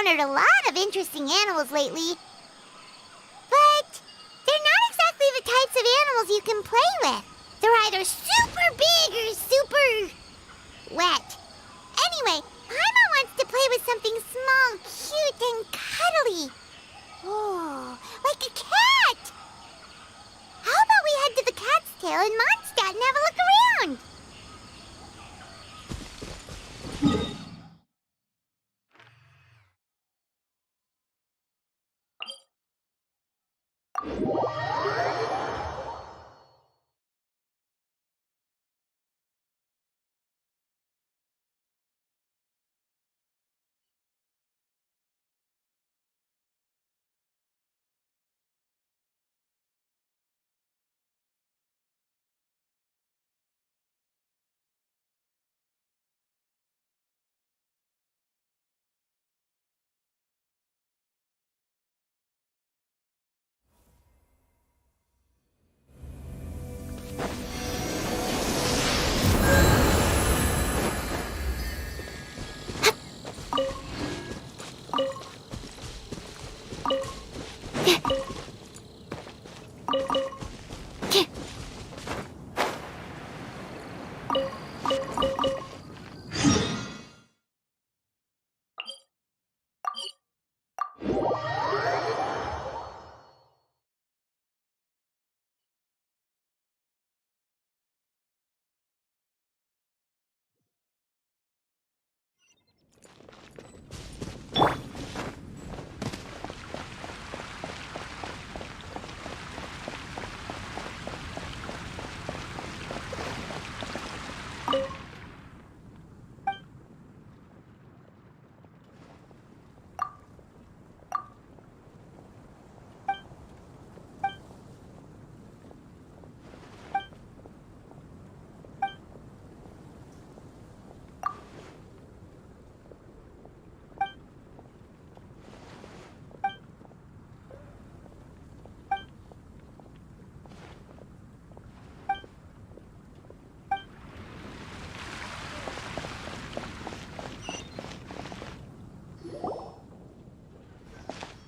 encountered a lot of interesting animals lately. But they're not exactly the types of animals you can play with. They're either super big or super wet. Anyway, Paimon wants to play with something small, cute, and cuddly. Oh, like a cat. How about we head to the Cat's Tail in Mondstadt and have a look around?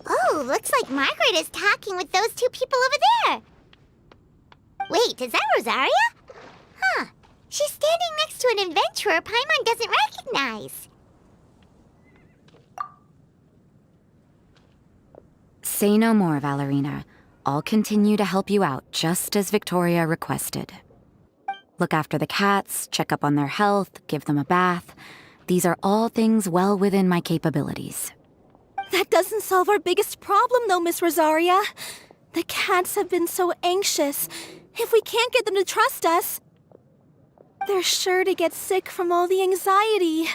Oh, looks like Margaret is talking with those two people over there. Wait, is that Rosaria? Huh. She's standing next to an adventurer Paimon doesn't recognize. Say no more, Valerina. I'll continue to help you out, just as Victoria requested. Look after the cats, check up on their health, give them a bath. These are all things well within my capabilities. That doesn't solve our biggest problem, though, Miss Rosaria. The cats have been so anxious. If we can't get them to trust us, they're sure to get sick from all the anxiety.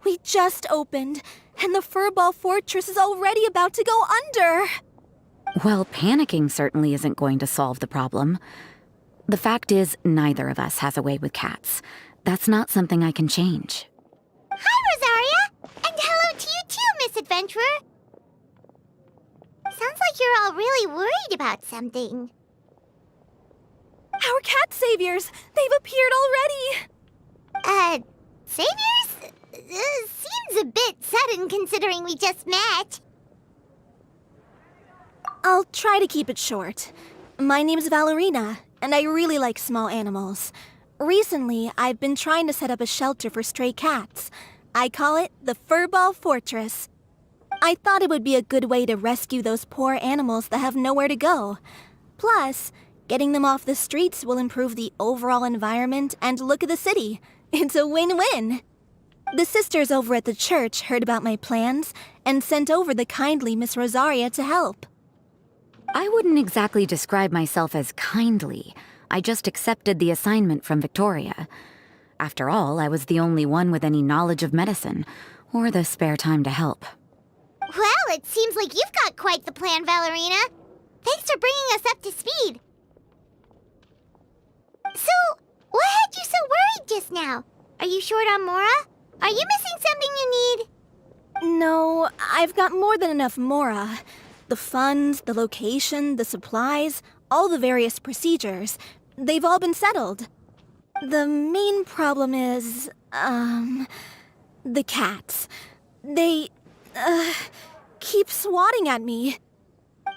We just opened, and the Furball Fortress is already about to go under. Well, panicking certainly isn't going to solve the problem. The fact is, neither of us has a way with cats. That's not something I can change. Hi, Rosaria! And hello to you too, Miss Adventurer. Sounds like you're all really worried about something. Our cat saviors! They've appeared already! Saviors? Seems a bit sudden considering we just met. I'll try to keep it short. My name's Valerina, and I really like small animals. Recently, I've been trying to set up a shelter for stray cats. I call it the Furball Fortress. I thought it would be a good way to rescue those poor animals that have nowhere to go. Plus, getting them off the streets will improve the overall environment and look of the city. It's a win-win. The sisters over at the church heard about my plans and sent over the kindly Miss Rosaria to help. I wouldn't exactly describe myself as kindly. I just accepted the assignment from Victoria. After all, I was the only one with any knowledge of medicine, or the spare time to help. Well, it seems like you've got quite the plan, Valerina. Thanks for bringing us up to speed. So, what had you so worried just now? Are you short on Mora? Are you missing something you need? No, I've got more than enough Mora. The funds, the location, the supplies, all the various procedures. They've all been settled. The main problem is, the cats. keep swatting at me.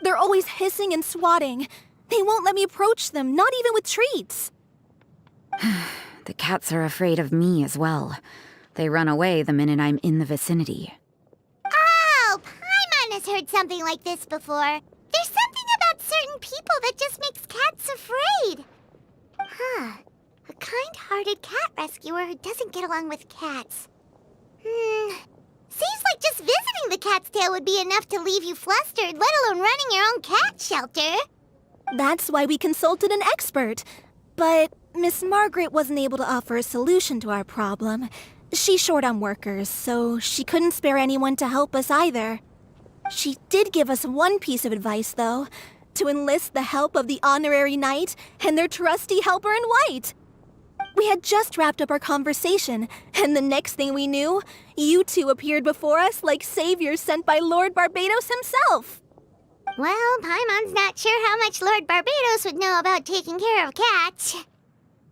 They're always hissing and swatting. They won't let me approach them, not even with treats. The cats are afraid of me as well. They run away the minute I'm in the vicinity. Oh, Paimon has heard something like this before. There's something about certain people that just makes cats afraid. Huh. A kind-hearted cat rescuer who doesn't get along with cats. Seems like just visiting the cat's tail would be enough to leave you flustered, let alone running your own cat shelter. That's why we consulted an expert. But Miss Margaret wasn't able to offer a solution to our problem. She's short on workers, so she couldn't spare anyone to help us either. She did give us one piece of advice, though, to enlist the help of the honorary knight and their trusty helper in white. We had just wrapped up our conversation, and the next thing we knew, you two appeared before us like saviors sent by Lord Barbados himself. Well, Paimon's not sure how much Lord Barbados would know about taking care of cats.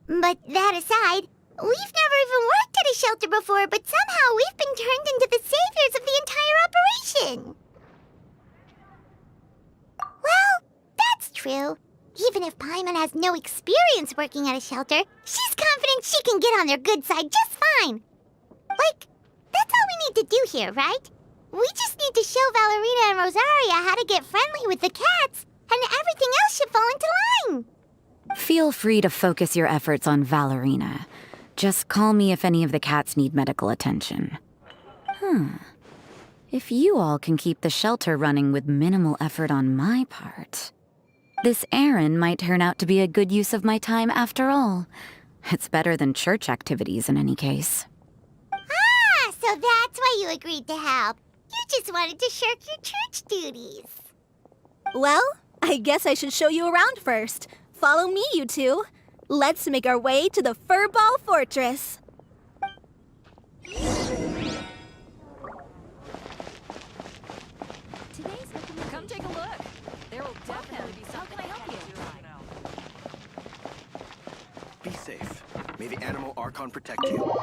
But that aside, we've never even worked at a shelter before, but somehow we've been turned into the saviors of the entire operation. Well, that's true. Even if Paimon has no experience working at a shelter, she's confident she can get on their good side just fine. Like, that's all we need to do here, right? We just need to show Valerina and Rosaria how to get friendly with the cats, and everything else should fall into line. Feel free to focus your efforts on Valerina. Just call me if any of the cats need medical attention. If you all can keep the shelter running with minimal effort on my part, this errand might turn out to be a good use of my time after all. It's better than church activities in any case. Ah, so that's why you agreed to help. You just wanted to shirk your church duties. Well, I guess I should show you around first. Follow me, you two. Let's make our way to the Furball Fortress. Come take a look. There will definitely be something. How can I help you? Be safe. May the animal Archon protect you.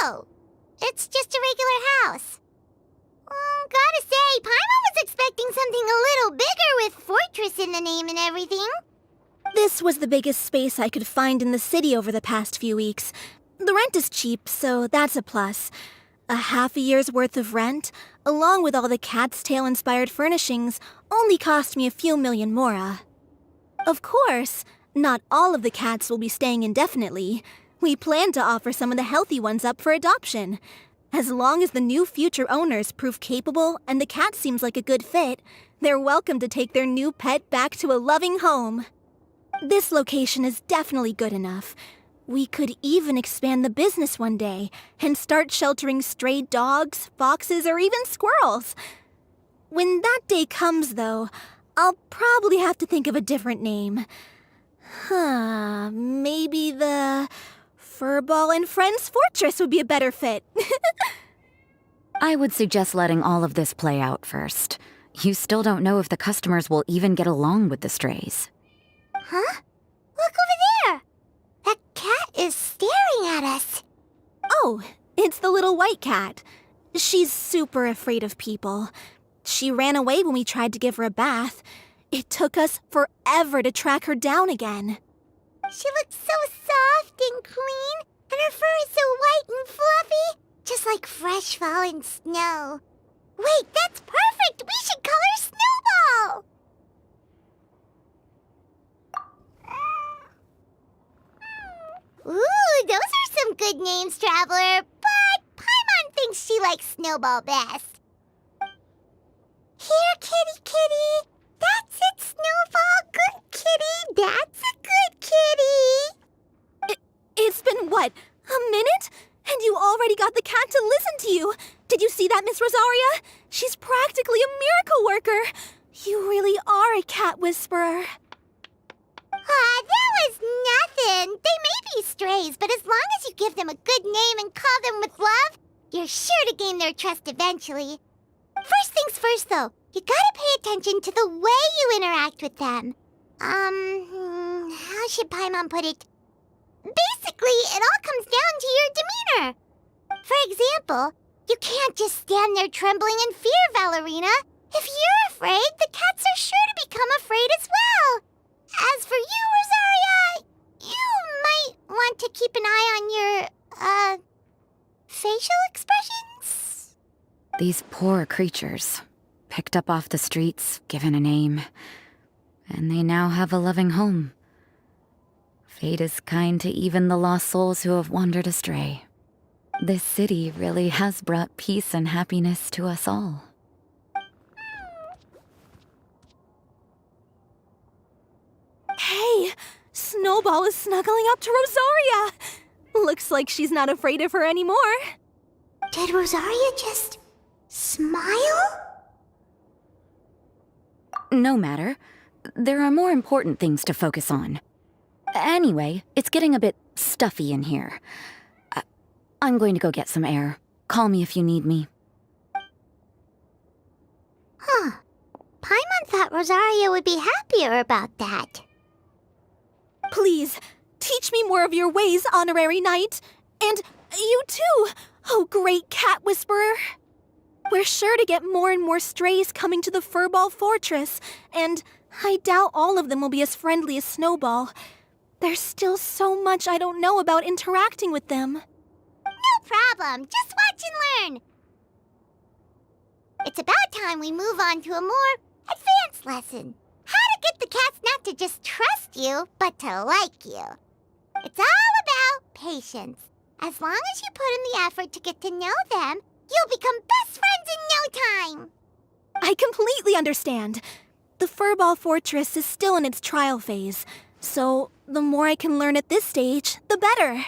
Oh, it's just a regular house. Gotta say, Paimon was expecting something a little bigger with Fortress in the name and everything. This was the biggest space I could find in the city over the past few weeks. The rent is cheap, so that's a plus. A half a year's worth of rent, along with all the Cat's Tail-inspired furnishings, only cost me a few million mora. Of course, not all of the cats will be staying indefinitely. We plan to offer some of the healthy ones up for adoption. As long as the new future owners prove capable and the cat seems like a good fit, they're welcome to take their new pet back to a loving home. This location is definitely good enough. We could even expand the business one day and start sheltering stray dogs, foxes, or even squirrels. When that day comes, though, I'll probably have to think of a different name. Maybe the Furball and Friends Fortress would be a better fit. I would suggest letting all of this play out first. You still don't know if the customers will even get along with the strays. Huh? Look over there! That cat is staring at us. Oh, it's the little white cat. She's super afraid of people. She ran away when we tried to give her a bath. It took us forever to track her down again. She looks so soft and clean, and her fur is so white and fluffy, just like fresh fallen snow. Wait, that's perfect! We should call her Snowball! Ooh, those are some good names, Traveler, but Paimon thinks she likes Snowball best. Here, kitty, kitty. That's it, Snowball. Good kitty. That's a good kitty. It's been, what, a minute? And you already got the cat to listen to you. Did you see that, Miss Rosaria? She's practically a miracle worker. You really are a cat whisperer. That was nothing. They may be strays, but as long as you give them a good name and call them with love, You're sure to gain their trust eventually. First things first, though, you gotta pay attention to the way you interact with them. How should Paimon put it? Basically, it all comes down to your demeanor. For example, you can't just stand there trembling in fear, Valerina. If you're afraid, the cats are sure to become afraid as well. As for you, Rosaria, you might want to keep an eye on your, facial expressions. These poor creatures, picked up off the streets, given a name, and they now have a loving home. Fate is kind to even the lost souls who have wandered astray. This city really has brought peace and happiness to us all. Hey, Snowball is snuggling up to Rosaria. Looks like she's not afraid of her anymore. Did Rosaria just smile? No matter. There are more important things to focus on. Anyway, it's getting a bit stuffy in here. I'm going to go get some air. Call me if you need me. Huh. Paimon thought Rosaria would be happier about that. Please, teach me more of your ways, Honorary Knight. And you too, oh great cat whisperer. We're sure to get more and more strays coming to the Furball Fortress, and I doubt all of them will be as friendly as Snowball. There's still so much I don't know about interacting with them. No problem. Just watch and learn. It's about time we move on to a more advanced lesson. How to get the cats not to just trust you, but to like you. It's all about patience. As long as you put in the effort to get to know them, you'll become best friends in no time. I completely understand. The Furball Fortress is still in its trial phase, so the more I can learn at this stage, the better.